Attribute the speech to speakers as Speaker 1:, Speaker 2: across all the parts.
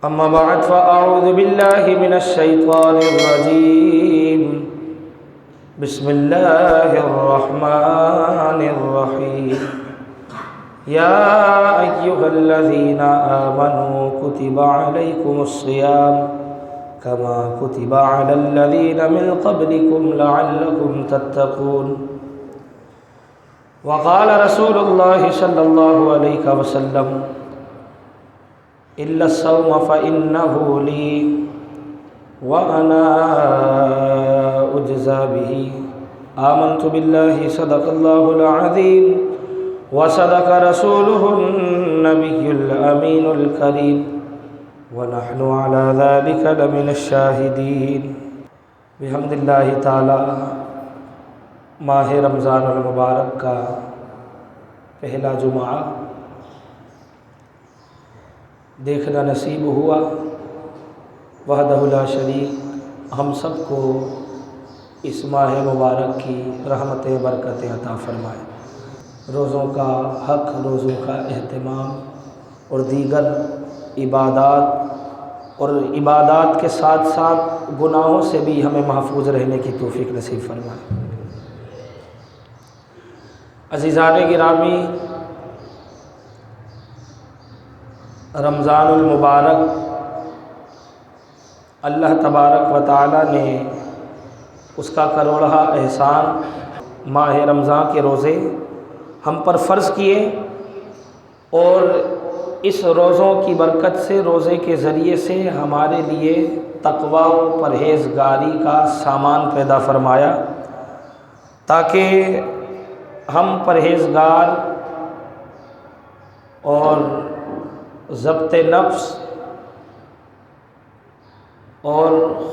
Speaker 1: أما بعد فأعوذ بالله من الشيطان الرجيم بسم الله الرحمن الرحيم يا أيها الذين آمنوا كتب عليكم الصيام كما كتب على الذين من قبلكم لعلكم تتقون وقال رسول الله صلى الله عليه وسلم إلا الصوم فإنه لي وأنا أجزى به آمنت بالله صدق الله العظيم وصدق رسوله النبي الأمين الكريم ونحن على ذلك لمن الشاهدين بحمد اللہ تعالی ماہ رمضان المبارک کا پہلا جمعہ دیکھنا نصیب ہوا۔ وحدہ لا شریک ہم سب کو اس ماہ مبارک کی رحمتیں برکتیں عطا فرمائے۔ روزوں کا حق، روزوں کا اہتمام اور دیگر عبادات اور عبادات کے ساتھ ساتھ گناہوں سے بھی ہمیں محفوظ رہنے کی توفیق نصیب فرمائے۔ عزیزان گرامی، رمضان المبارک اللہ تبارک و تعالی نے اس کا کروڑہ احسان ماہ رمضان کے روزے ہم پر فرض کیے، اور اس روزوں کی برکت سے، روزے کے ذریعے سے ہمارے لیے تقوی و پرہیزگاری کا سامان پیدا فرمایا، تاکہ ہم پرہیزگار اور ضبط نفس اور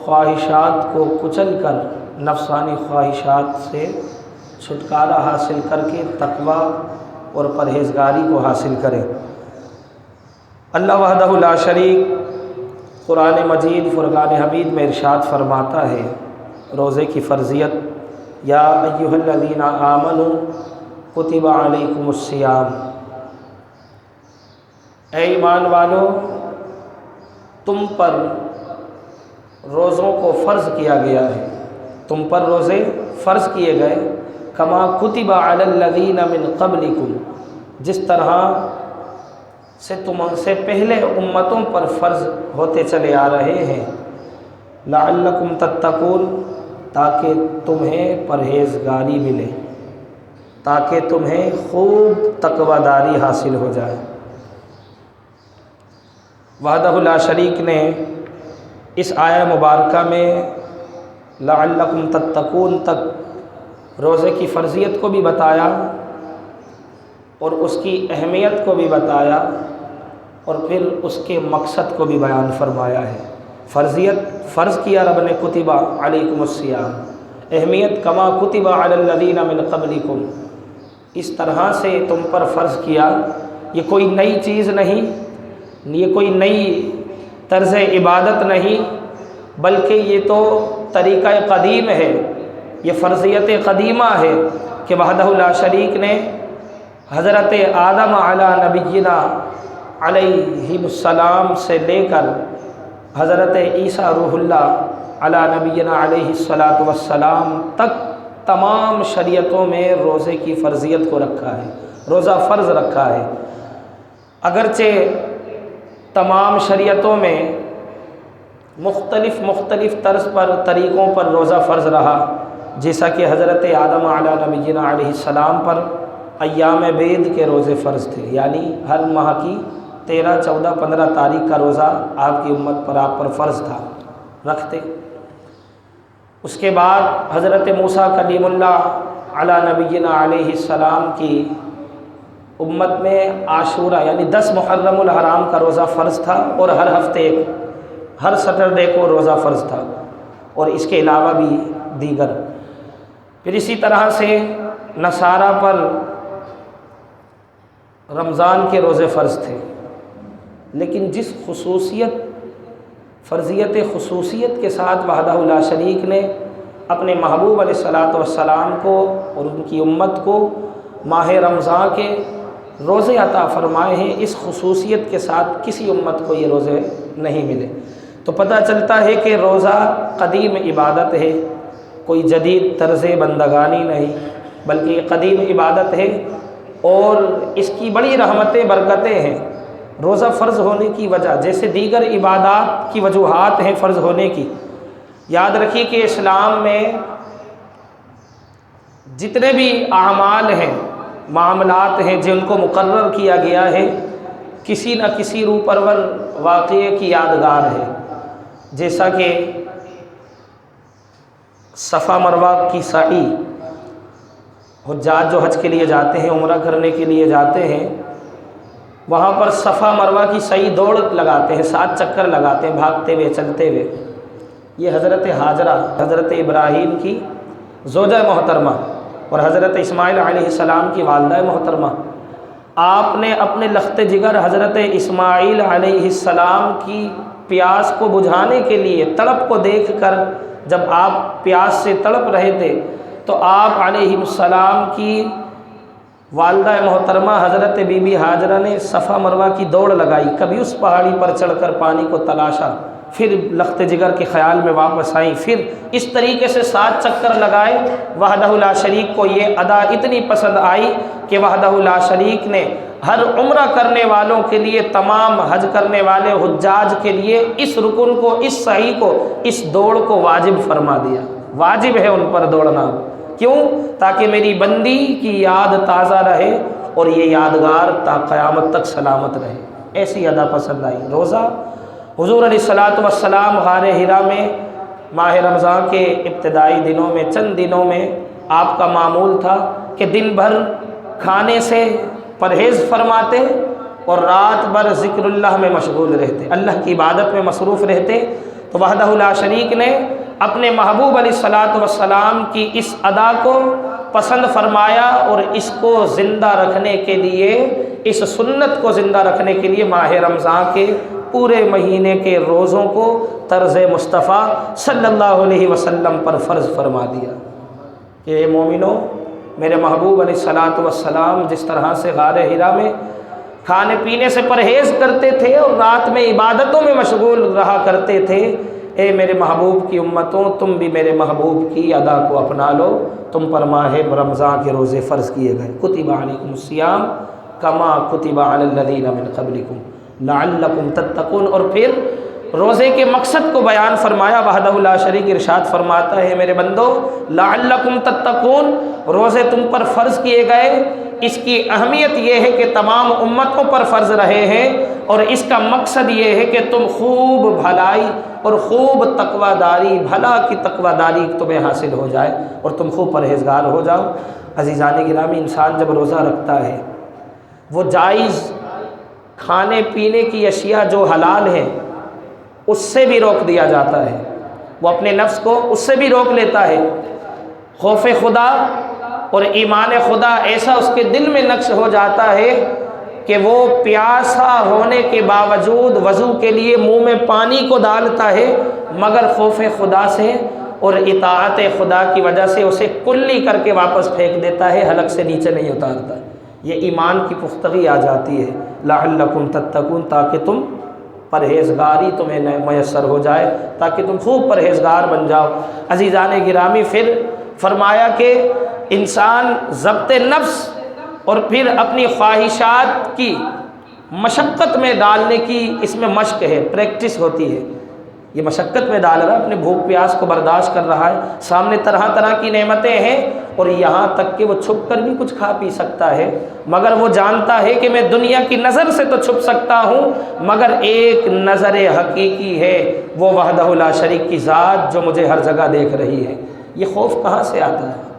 Speaker 1: خواہشات کو کچل کر، نفسانی خواہشات سے چھٹکارا حاصل کر کے تقوی اور پرہیزگاری کو حاصل کریں۔ اللہ وحدہ لا شریک قرآن مجید فرقان حمید میں ارشاد فرماتا ہے روزے کی فرضیت، یا ایھا الذین آمنوا کتب علیکم الصیام، اے ایمان والو تم پر روزوں کو فرض کیا گیا ہے، تم پر روزے فرض کیے گئے، کما کتب علی الذین من قبلکم، جس طرح سے تم سے پہلے امتوں پر فرض ہوتے چلے آ رہے ہیں، لعلکم تتقون، تاکہ تمہیں پرہیزگاری ملے، تاکہ تمہیں خوب تقوی داری حاصل ہو جائے۔ وحدہ لا شریک نے اس آیہ مبارکہ میں لعلکم تتقون تک روزے کی فرضیت کو بھی بتایا اور اس کی اہمیت کو بھی بتایا، اور پھر اس کے مقصد کو بھی بیان فرمایا ہے۔ فرضیت فرض کیا رب نے، کتب علیکم الصیام، اہمیت کما کتب علی الذین من قبلکم، اس طرح سے تم پر فرض کیا۔ یہ کوئی نئی چیز نہیں، یہ کوئی نئی طرز عبادت نہیں، بلکہ یہ تو طریقہ قدیم ہے، یہ فرضیت قدیمہ ہے کہ وحدہ لا شریک نے حضرت آدم علی نبینا علیہ السلام سے لے کر حضرت عیسیٰ روح اللہ علی نبینا علیہ السلام تک تمام شریعتوں میں روزے کی فرضیت کو رکھا ہے، روزہ فرض رکھا ہے۔ اگرچہ تمام شریعتوں میں مختلف طرز پر، طریقوں پر روزہ فرض رہا، جیسا کہ حضرت آدم علی نبینا علیہ السلام پر ایام بید کے روزے فرض تھے، یعنی ہر ماہ کی 13، 14، 15 تاریخ کا روزہ آپ کی امت پر، آپ پر فرض تھا، رکھتے۔ اس کے بعد حضرت موسیٰ کلیم اللہ علی نبینا علیہ السلام کی امت میں عاشورہ یعنی 10 محرم الحرام کا روزہ فرض تھا، اور ہر ہفتے ہر سیٹرڈے کو روزہ فرض تھا، اور اس کے علاوہ بھی دیگر۔ پھر اسی طرح سے نصارہ پر رمضان کے روزے فرض تھے، لیکن جس فرضیت خصوصیت کے ساتھ وحدہ لا شریک نے اپنے محبوب علیہ الصلاۃ والسلام کو اور ان کی امت کو ماہ رمضان کے روزے عطا فرمائے ہیں، اس خصوصیت کے ساتھ کسی امت کو یہ روزے نہیں ملے۔ تو پتہ چلتا ہے کہ روزہ قدیم عبادت ہے، کوئی جدید طرز بندگانی نہیں، بلکہ یہ قدیم عبادت ہے اور اس کی بڑی رحمتیں برکتیں ہیں۔ روزہ فرض ہونے کی وجہ جیسے دیگر عبادات کی وجوہات ہیں فرض ہونے کی، یاد رکھیے کہ اسلام میں جتنے بھی اعمال ہیں، معاملات ہیں جن کو مقرر کیا گیا ہے، کسی نہ کسی روح پرور واقعے کی یادگار ہے، جیسا کہ صفا مروہ کی سعی، حجاج جو حج کے لیے جاتے ہیں، عمرہ کرنے کے لیے جاتے ہیں، وہاں پر صفا مروہ کی سعی دوڑ لگاتے ہیں، 7 چکر لگاتے ہیں بھاگتے ہوئے چلتے ہوئے۔ یہ حضرت ہاجرہ، حضرت ابراہیم کی زوجہ محترمہ اور حضرت اسماعیل علیہ السلام کی والدہ محترمہ، آپ نے اپنے لخت جگر حضرت اسماعیل علیہ السلام کی پیاس کو بجھانے کے لیے، تڑپ کو دیکھ کر جب آپ پیاس سے تڑپ رہے تھے تو آپ علیہ السلام کی والدہ محترمہ حضرت بی بی ہاجرہ نے صفا مروہ کی دوڑ لگائی، کبھی اس پہاڑی پر چڑھ کر پانی کو تلاشا، پھر لخت جگر کے خیال میں واپس آئیں، پھر اس طریقے سے 7 چکر لگائے۔ وحدہ لا شریک کو یہ ادا اتنی پسند آئی کہ وحدہ لا شریک نے ہر عمرہ کرنے والوں کے لیے، تمام حج کرنے والے حجاج کے لیے اس رکن کو، اس سعی کو، اس دوڑ کو واجب فرما دیا۔ واجب ہے ان پر دوڑنا، کیوں؟ تاکہ میری بندی کی یاد تازہ رہے اور یہ یادگار تا قیامت تک سلامت رہے۔ ایسی ادا پسند آئی۔ روزہ حضور علیہ الصلوۃ والسلام غار حرا میں ماہ رمضان کے ابتدائی دنوں میں، چند دنوں میں آپ کا معمول تھا کہ دن بھر کھانے سے پرہیز فرماتے اور رات بھر ذکر اللہ میں مشغول رہتے، اللہ کی عبادت میں مصروف رہتے۔ تو وحدہ لا شریک نے اپنے محبوب علیہ الصلوۃ والسلام کی اس ادا کو پسند فرمایا اور اس کو زندہ رکھنے کے لیے، اس سنت کو زندہ رکھنے کے لیے ماہ رمضان کے پورے مہینے کے روزوں کو طرز مصطفیٰ صلی اللہ علیہ وسلم پر فرض فرما دیا کہ اے مومنو، میرے محبوب علیہ الصلوۃ والسلام جس طرح سے غار حرا میں کھانے پینے سے پرہیز کرتے تھے اور رات میں عبادتوں میں مشغول رہا کرتے تھے، اے میرے محبوب کی امتوں، تم بھی میرے محبوب کی ادا کو اپنا لو۔ تم پر ماہ رمضان کے روزے فرض کیے گئے، کتب علیکم الصیام کما کتب علی الذین من قبلکم لعلکم تتقون۔ اور پھر روزے کے مقصد کو بیان فرمایا۔ وحدہ لا شریک ارشاد فرماتا ہے، میرے بندو لعلکم تتقون، روزے تم پر فرض کیے گئے۔ اس کی اہمیت یہ ہے کہ تمام امتوں پر فرض رہے ہیں اور اس کا مقصد یہ ہے کہ تم خوب بھلائی اور خوب تقوی داری، بھلا کی تقوی داری تمہیں حاصل ہو جائے اور تم خوب پرہیزگار ہو جاؤ۔ عزیزان گرامی، انسان جب روزہ رکھتا ہے وہ جائز کھانے پینے کی اشیاء جو حلال ہیں اس سے بھی روک دیا جاتا ہے، وہ اپنے نفس کو اس سے بھی روک لیتا ہے۔ خوف خدا اور ایمان خدا ایسا اس کے دل میں نقش ہو جاتا ہے کہ وہ پیاسا ہونے کے باوجود وضو کے لیے منہ میں پانی کو ڈالتا ہے، مگر خوف خدا سے اور اطاعت خدا کی وجہ سے اسے کلی کر کے واپس پھینک دیتا ہے، حلق سے نیچے نہیں اتارتا۔ یہ ایمان کی پختگی آ جاتی ہے، لعلکم تتقون، تاکہ تم پرہیزگاری تمہیں میسر ہو جائے، تاکہ تم خوب پرہیزگار بن جاؤ۔ عزیزان گرامی، پھر فرمایا کہ انسان ضبط نفس اور پھر اپنی خواہشات کی مشقت میں ڈالنے کی اس میں مشق ہے، پریکٹس ہوتی ہے۔ یہ مشقت میں ڈال رہا ہے، اپنے بھوک پیاس کو برداشت کر رہا ہے، سامنے طرح طرح کی نعمتیں ہیں اور یہاں تک کہ وہ چھپ کر بھی کچھ کھا پی سکتا ہے، مگر وہ جانتا ہے کہ میں دنیا کی نظر سے تو چھپ سکتا ہوں مگر ایک نظر حقیقی ہے، وہ وحدہ لا شریک کی ذات جو مجھے ہر جگہ دیکھ رہی ہے۔ یہ خوف کہاں سے آتا ہے؟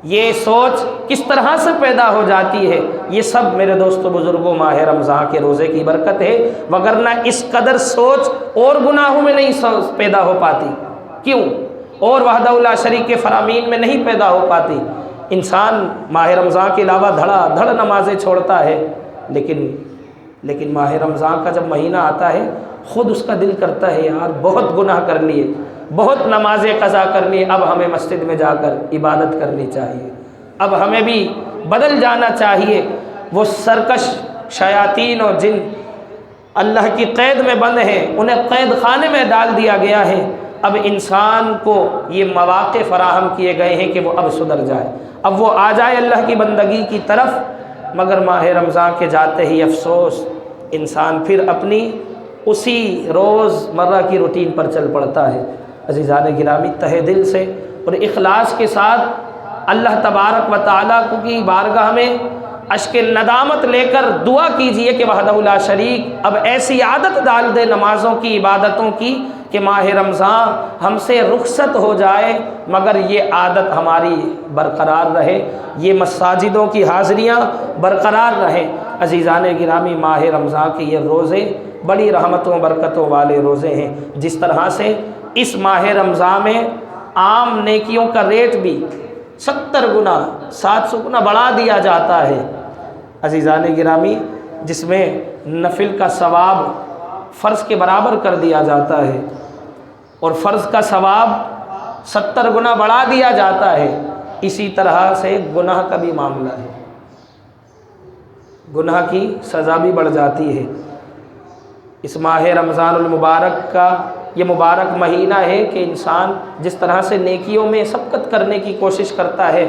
Speaker 1: یہ سوچ کس طرح سے پیدا ہو جاتی ہے؟ یہ سب میرے دوستو بزرگوں ماہ رمضان کے روزے کی برکت ہے، وگرنہ اس قدر سوچ اور گناہوں میں نہیں پیدا ہو پاتی۔ کیوں؟ اور وحدہ لا شریک کے فرامین میں نہیں پیدا ہو پاتی۔ انسان ماہ رمضان کے علاوہ دھڑا دھڑ نمازیں چھوڑتا ہے، لیکن ماہ رمضان کا جب مہینہ آتا ہے خود اس کا دل کرتا ہے یار بہت گناہ کر لیے، بہت نمازیں قضا کر لی، اب ہمیں مسجد میں جا کر عبادت کرنی چاہیے، اب ہمیں بھی بدل جانا چاہیے۔ وہ سرکش شیاطین اور جن اللہ کی قید میں بند ہیں، انہیں قید خانے میں ڈال دیا گیا ہے۔ اب انسان کو یہ مواقع فراہم کیے گئے ہیں کہ وہ اب سدھر جائے، اب وہ آ جائے اللہ کی بندگی کی طرف۔ مگر ماہ رمضان کے جاتے ہی افسوس، انسان پھر اپنی اسی روز مرہ کی روٹین پر چل پڑتا ہے۔ عزیزان گرامی، تہہ دل سے اور اخلاص کے ساتھ اللہ تبارک و تعالیٰ کی بارگاہ میں اشک ندامت لے کر دعا کیجئے کہ وحدہ لا شریک اب ایسی عادت ڈال دے نمازوں کی، عبادتوں کی، کہ ماہ رمضان ہم سے رخصت ہو جائے مگر یہ عادت ہماری برقرار رہے، یہ مساجدوں کی حاضریاں برقرار رہیں۔ عزیزان گرامی، ماہ رمضان کے یہ روزے بڑی رحمتوں برکتوں والے روزے ہیں۔ جس طرح سے اس ماہ رمضان میں عام نیکیوں کا ریٹ بھی 70 گنا 700 گنا بڑھا دیا جاتا ہے۔ عزیزان گرامی، جس میں نفل کا ثواب فرض کے برابر کر دیا جاتا ہے اور فرض کا ثواب 70 گنا بڑھا دیا جاتا ہے، اسی طرح سے گناہ کا بھی معاملہ ہے، گناہ کی سزا بھی بڑھ جاتی ہے۔ اس ماہ رمضان المبارک کا یہ مبارک مہینہ ہے کہ انسان جس طرح سے نیکیوں میں سبقت کرنے کی کوشش کرتا ہے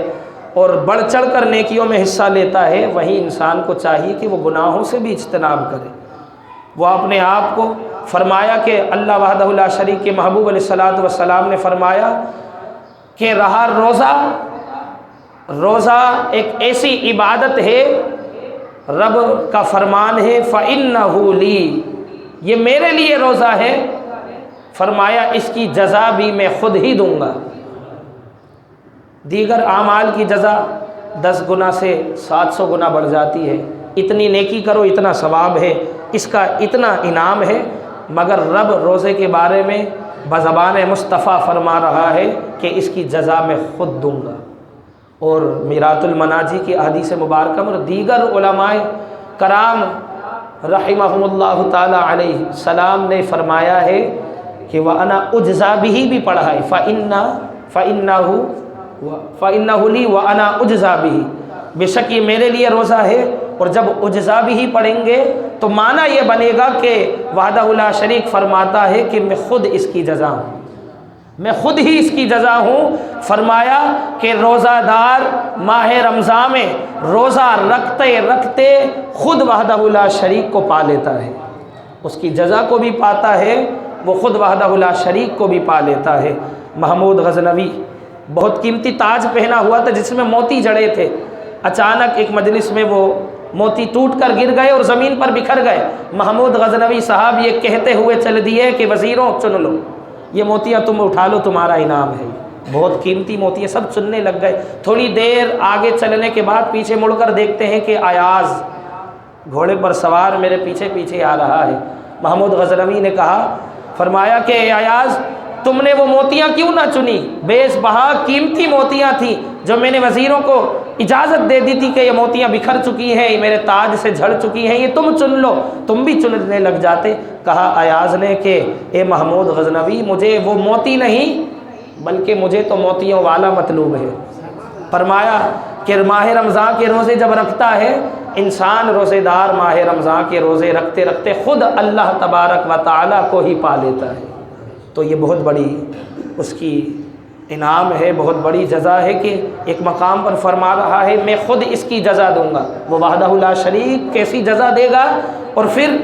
Speaker 1: اور بڑھ چڑھ کر نیکیوں میں حصہ لیتا ہے، وہیں انسان کو چاہیے کہ وہ گناہوں سے بھی اجتناب کرے۔ وہ اپنے آپ کو فرمایا کہ اللہ وحدہ لا شریک کے محبوب علیہ الصلوۃ والسلام نے فرمایا کہ رہا روزہ ایک ایسی عبادت ہے، رب کا فرمان ہے فَإِنَّهُ لِي، یہ میرے لیے روزہ ہے، فرمایا اس کی جزا بھی میں خود ہی دوں گا۔ دیگر اعمال کی جزا 10 گنا سے 700 گنا بڑھ جاتی ہے، اتنی نیکی کرو اتنا ثواب ہے، اس کا اتنا انعام ہے، مگر رب روزے کے بارے میں بزبان مصطفیٰ فرما رہا ہے کہ اس کی جزا میں خود دوں گا۔ اور میرات المناجی کی احادیث مبارکہ اور دیگر علماء کرام رحمہم اللہ تعالی علیہ السلام نے فرمایا ہے کہ وَأَنَا أُجْزَى بِهِ بھی پڑھا ہے، فَإِنَّهُ لِي وَأَنَا أُجْزَى بِهِ، بے شک یہ میرے لیے روزہ ہے۔ اور جب اجزا بھی پڑھیں گے تو معنی یہ بنے گا کہ وحدہ لا شریک فرماتا ہے کہ میں خود اس کی جزا ہوں، میں خود ہی اس کی جزا ہوں۔ فرمایا کہ روزہ دار ماہ رمضان میں روزہ رکھتے رکھتے خود وحدہ لا شریک کو پا لیتا ہے، اس کی جزا کو بھی پاتا ہے، وہ خود وحدہ لا شریک کو بھی پا لیتا ہے۔ محمود غزنوی بہت قیمتی تاج پہنا ہوا تھا جس میں موتی جڑے تھے، اچانک ایک مجلس میں وہ موتی ٹوٹ کر گر گئے اور زمین پر بکھر گئے۔ محمود غزنوی صاحب یہ کہتے ہوئے چل دیے کہ وزیروں چن لو، یہ موتیاں تم اٹھا لو، تمہارا انعام ہے، بہت قیمتی موتیاں۔ سب چننے لگ گئے۔ تھوڑی دیر آگے چلنے کے بعد پیچھے مڑ کر دیکھتے ہیں کہ ایاز گھوڑے پر سوار میرے پیچھے پیچھے آ رہا ہے۔ محمود غزنوی نے کہا، فرمایا کہ ایاز تم نے وہ موتیاں کیوں نہ چنی؟ بیش بہا قیمتی موتیاں تھیں جو میں نے وزیروں کو اجازت دے دی تھی کہ یہ موتیاں بکھر چکی ہیں، یہ میرے تاج سے جھڑ چکی ہیں، یہ تم چن لو، تم بھی چننے لگ جاتے۔ کہا ایاز نے کہ اے محمود غزنوی، مجھے وہ موتی نہیں بلکہ مجھے تو موتیوں والا مطلوب ہے۔ فرمایا کہ ماہ رمضان کے روزے جب رکھتا ہے انسان، روزے دار ماہ رمضان کے روزے رکھتے رکھتے خود اللہ تبارک و تعالیٰ کو ہی پا لیتا ہے۔ تو یہ بہت بڑی اس کی انعام ہے، بہت بڑی جزا ہے کہ ایک مقام پر فرما رہا ہے میں خود اس کی جزا دوں گا۔ وہ وحدہ لا شریک کیسی جزا دے گا؟ اور پھر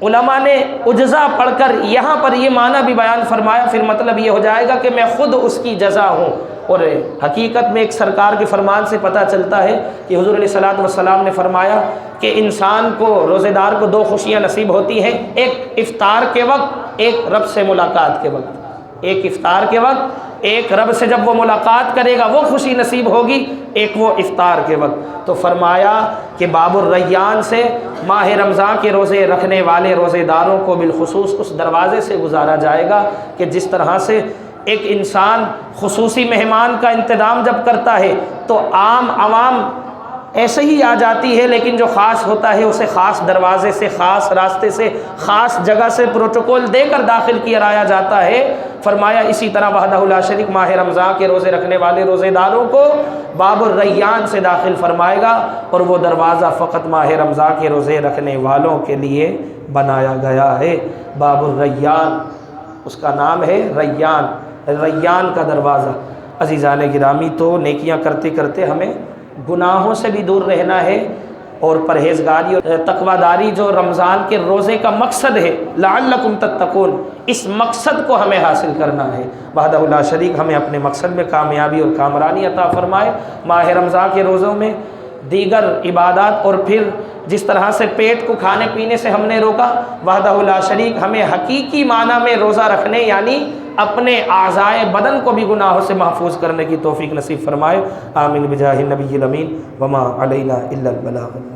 Speaker 1: علماء نے اجزا پڑھ کر یہاں پر یہ معنی بھی بیان فرمایا، پھر مطلب یہ ہو جائے گا کہ میں خود اس کی جزا ہوں۔ اور حقیقت میں ایک سرکار کے فرمان سے پتہ چلتا ہے کہ حضور علیہ الصلوۃ والسلام نے فرمایا کہ انسان کو، روزے دار کو 2 خوشیاں نصیب ہوتی ہیں، ایک افطار کے وقت، ایک رب سے ملاقات کے وقت۔ ایک افطار کے وقت ایک رب سے جب وہ ملاقات کرے گا وہ خوشی نصیب ہوگی، ایک وہ افطار کے وقت۔ تو فرمایا کہ باب الریان سے ماہ رمضان کے روزے رکھنے والے روزے داروں کو بالخصوص اس دروازے سے گزارا جائے گا کہ جس طرح سے ایک انسان خصوصی مہمان کا انتظام جب کرتا ہے تو عام عوام ایسے ہی آ جاتی ہے، لیکن جو خاص ہوتا ہے اسے خاص دروازے سے، خاص راستے سے، خاص جگہ سے پروٹوکول دے کر داخل کرایا جاتا ہے۔ فرمایا اسی طرح وحدہ لا شریک ماہ رمضان کے روزے رکھنے والے روزے داروں کو باب الریان سے داخل فرمائے گا، اور وہ دروازہ فقط ماہ رمضان کے روزے رکھنے والوں کے لیے بنایا گیا ہے۔ باب الریان، اس کا نام ہے ریان، ریان کا دروازہ۔ عزیزان گرامی، تو نیکیاں کرتے کرتے ہمیں گناہوں سے بھی دور رہنا ہے، اور پرہیزگاری اور تقویداری جو رمضان کے روزے کا مقصد ہے، لعلکم تتقون، اس مقصد کو ہمیں حاصل کرنا ہے۔ وحدہ لا شریک ہمیں اپنے مقصد میں کامیابی اور کامرانی عطا فرمائے۔ ماہ رمضان کے روزوں میں دیگر عبادات، اور پھر جس طرح سے پیٹ کو کھانے پینے سے ہم نے روکا، وحدہ لا شریک ہمیں حقیقی معنی میں روزہ رکھنے یعنی اپنے اعضائے بدن کو بھی گناہوں سے محفوظ کرنے کی توفیق نصیب فرمائے۔ آمین بجاہ النبی الامین، وما علینا الا البلاغ۔